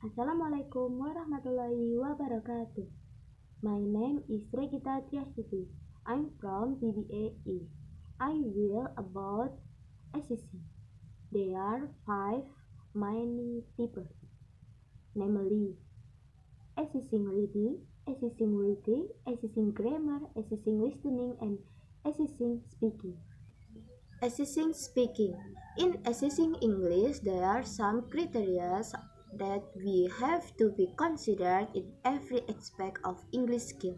Assalamualaikum warahmatullahi wabarakatuh. My name is Regita Triastuti. I'm from TBAE. I will about assessing. There are five main types, namely assessing reading, assessing writing, assessing grammar, assessing listening, and assessing speaking. Assessing speaking. In assessing English, there are some criteria that we have to be considered in every aspect of English skill.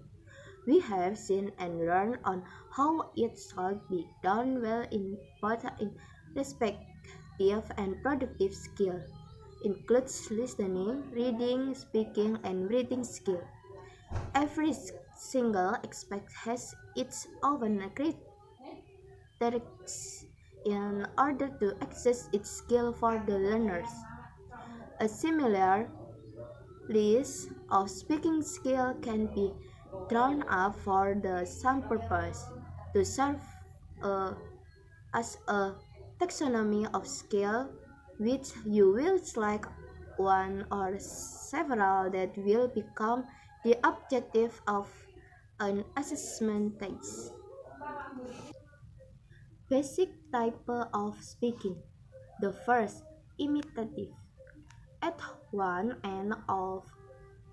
We have seen and learned on how it should be done well in both in respective and productive skill. Includes listening, reading, speaking, and reading skill. Every single aspect has its own characteristics in order to access its skill for the learners. A similar list of speaking skill can be drawn up for the same purpose to serve uh, as a taxonomy of skill which you will select one or several that will become the objective of an assessment test. Basic type of speaking. The first, imitative. At one end of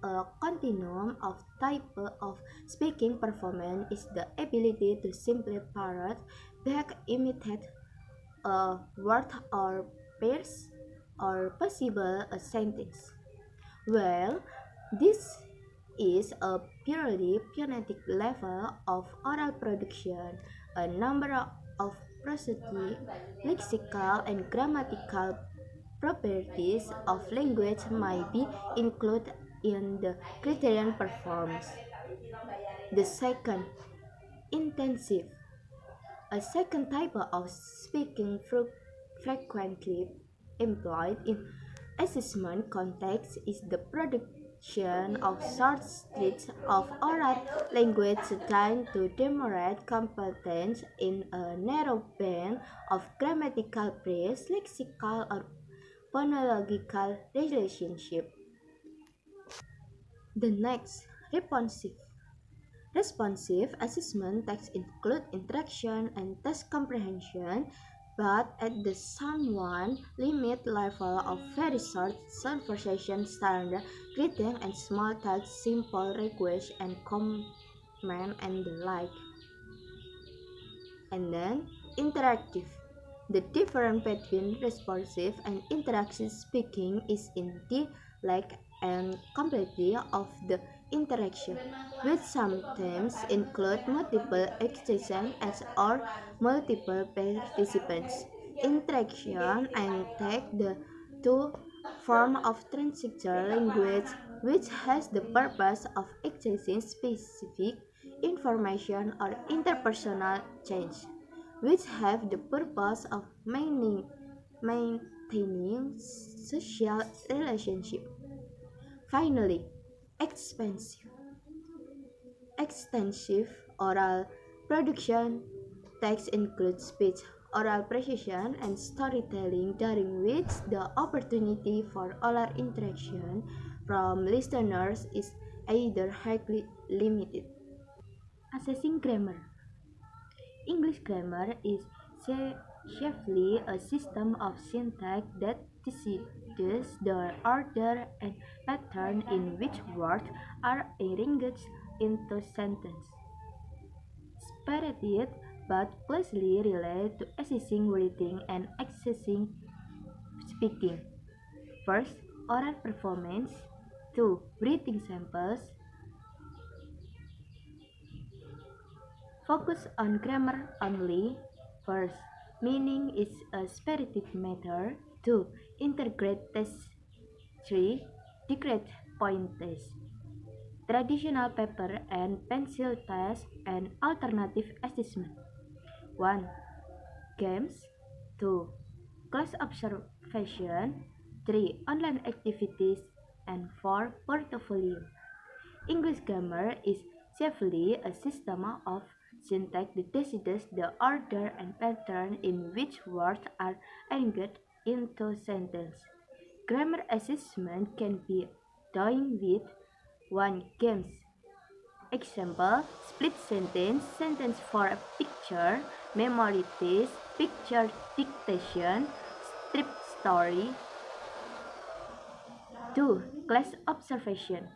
a continuum of type of speaking performance is the ability to simply parrot back, imitate a word or phrase or possible a sentence. Well, this is a purely phonetic level of oral production. A number of prosodic, lexical, and grammatical properties of language might be included in the criterion performance. The second, intensive. A second type of speaking frequently employed in assessment context is the production of short stretches of oral language trying to demonstrate competence in a narrow band of grammatical phrase, lexical, or phonological relationship. The next, responsive. Responsive assessment tasks include interaction and task comprehension, but at the somewhat limit level of very short conversation, standard greeting and small tasks, simple requests and comment and the like. And then interactive. The difference between responsive and interactive speaking is in the lack and complexity of the interaction, which sometimes include multiple exchanges as or multiple participants. Interaction and take the two form of transactional language, which has the purpose of exchanging specific information or interpersonal change, which have the purpose of maintaining social relationship. Finally, expensive, extensive oral production text includes speech, oral precision, and storytelling during which the opportunity for oral interaction from listeners is either highly limited. Assessing grammar. English grammar is chiefly a system of syntax that decides the order and pattern in which words are arranged into sentences. Separated but closely related to assessing reading and accessing speaking. First, oral performance. 2. Reading samples. Focus on grammar only. First, meaning is a separative matter. 2. Integrate test. 3. Decrease point test. Traditional paper and pencil test and alternative assessment. 1. Games. 2. Class observation. 3. Online activities. And 4. Portfolio. English grammar is chiefly a system of syntax that decides the order and pattern in which words are arranged into sentences. Grammar assessment can be done with one games. Example, split sentence, sentence for a picture, memory test, picture dictation, strip story. 2. Class observation.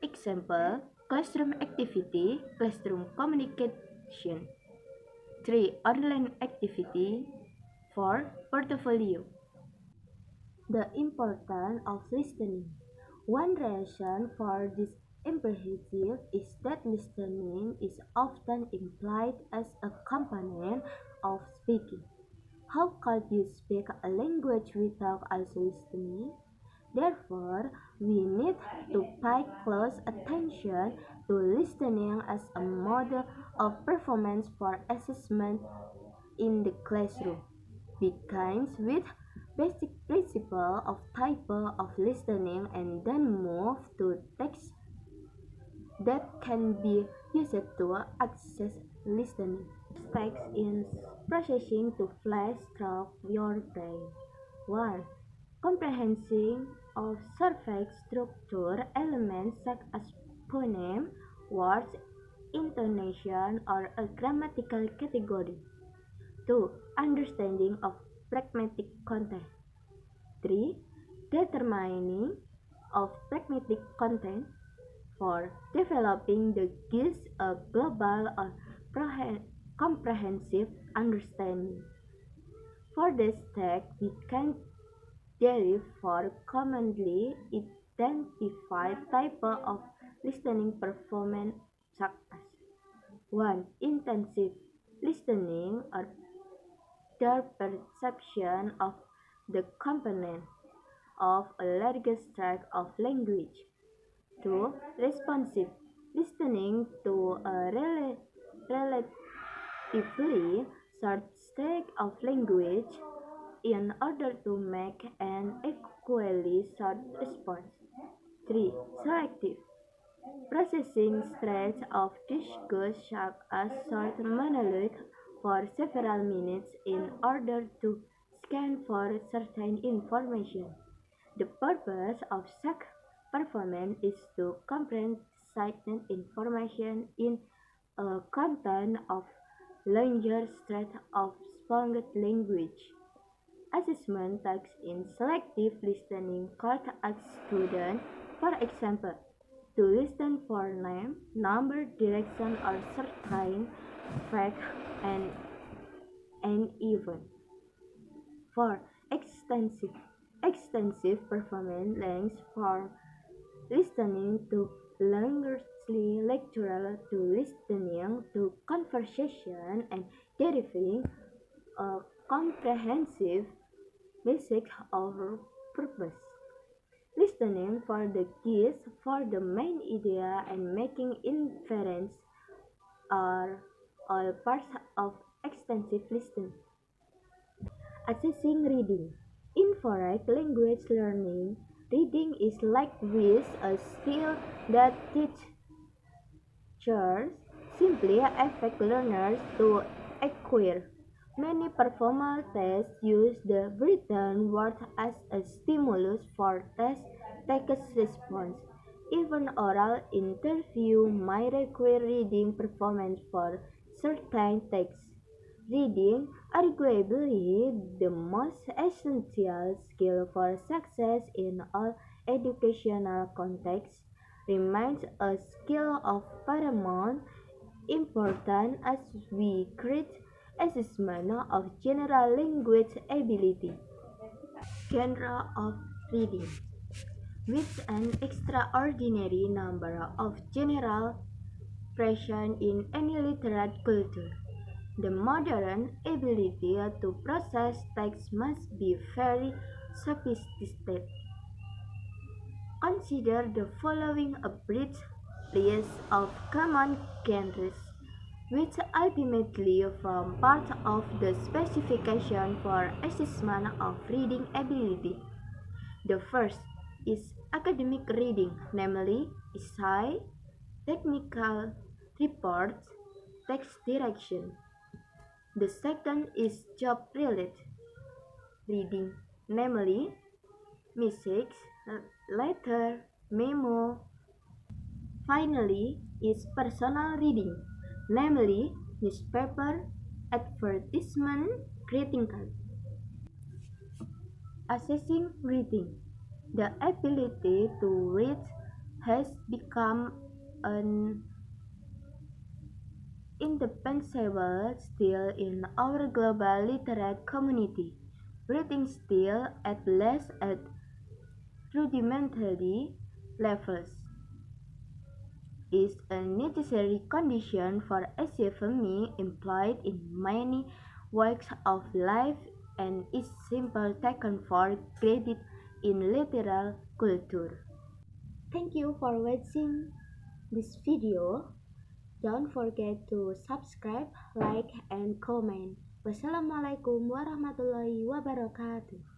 Example, classroom activity, classroom communication. 3. Online activity. 4. Portfolio. The importance of listening. One reason for this imperative is that listening is often implied as a component of speaking. How could you speak a language without also listening? Therefore, we need to pay close attention to listening as a model of performance for assessment in the classroom. Begins with basic principle of type of listening and then move to text that can be used to access listening. Text in processing to flash through your brain. 1. Comprehension of surface structure elements such as phoneme, words, intonation, or a grammatical category. 2. Understanding of pragmatic content. 3. Determining of pragmatic content. 4. Developing the gives a global or comprehensive understanding. For this text, we can derive four commonly identified types of listening performance such as 1. Intensive listening or the perception of the component of a larger tract of language. 2. Responsive listening to a relatively short stretch of language in order to make an equally short response. 3. Selective processing stretch of discourse such as short monologue for several minutes in order to scan for certain information. The purpose of such performance is to comprehend certain information in a content of longer stretch of spoken language. Assessment takes in selective listening could ask students, for example, to listen for name, number, direction, or certain fact and event. 4. Extensive performance lengths for listening to languagely lectural to listening to conversation and deriving a comprehensive basic or purpose. Listening for the keys for the main idea and making inference are all parts of extensive listening. Assessing reading. In correct language learning, reading is likewise a skill that teachers simply expect learners to acquire. Many performance tests use the written word as a stimulus for text response. Even oral interview might require reading performance for certain texts. Reading, arguably the most essential skill for success in all educational contexts, remains a skill of paramount importance as we create assessment of general language ability. Genre of reading. With an extraordinary number of general present in any literate culture, the modern ability to process text must be very sophisticated. Consider the following a brief list of common genres, which ultimately form part of the specification for assessment of reading ability. The first is academic reading, namely essay, technical reports, text direction. The second is job-related reading, namely music, letter, memo. Finally, is personal reading, namely newspaper, advertisement, greeting card. Assessing reading. The ability to read has become an indispensable skill in our global literate community. Reading still at least at rudimentary levels is a necessary condition for achievement implied in many walks of life and is simply taken for granted in literal culture. Thank you for watching this video. Don't forget to subscribe, like, and comment. Wassalamualaikum warahmatullahi wabarakatuh.